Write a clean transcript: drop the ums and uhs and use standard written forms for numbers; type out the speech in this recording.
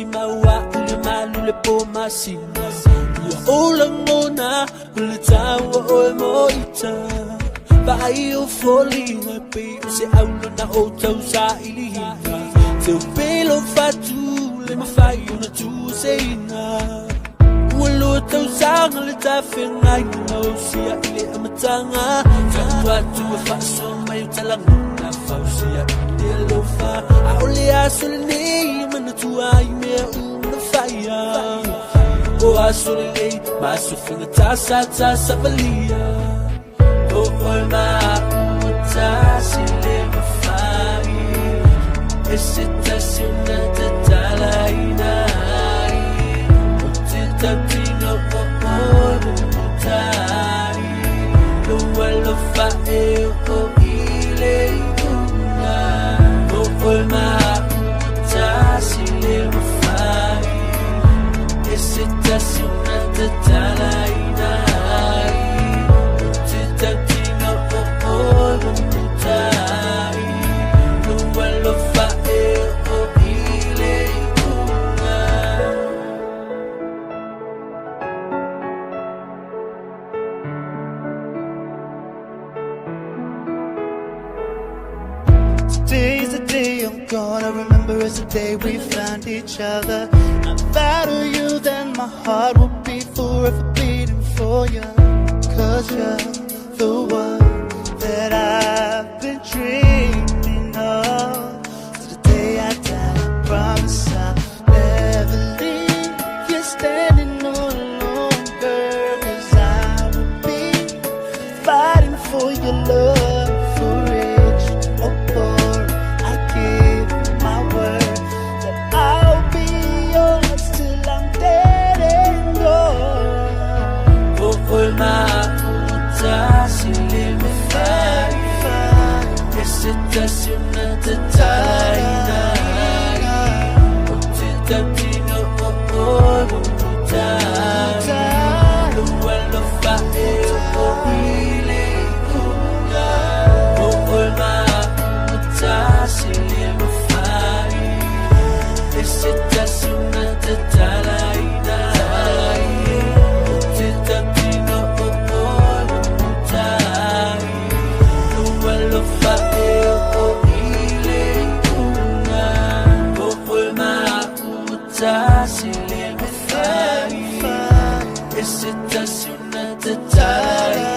maua ule malu le po masina Ia ola mona ule taua oe moita Vai o foli na pe se aulo na o tau sa ilihina Teu pelo fatu le mawhai una tu seina Ua tau sanga le tawhengai na o sia ile amatanga Tau atu a whaaso mai o talangu na whau sia ile alofa A ole aso le nei mana tua I mea una whaia O aso le nei maso whinga tasa valia O oi mauta si le mawhai E se tasi una te talaina O te tapino o olu mutai No alo fae o ile una O oi mauta si le mawhai E se tasi una te talaina Today's the day I'm gonna remember as the day we found each other. I value you, then my heart will be forever beating for you. Cause you're the one that I've been dreaming of. So the day I die, I promise I'll never leave you standing all alone, girl. Cause I will be fighting for your love. Una te talaina O te tapino o olu mutai No alo fae o ile una O oi mauta si le mawhai E se tasi una te talaina O te tapino o olu mutai No alo fae si le mawhai E se tasi una te talaina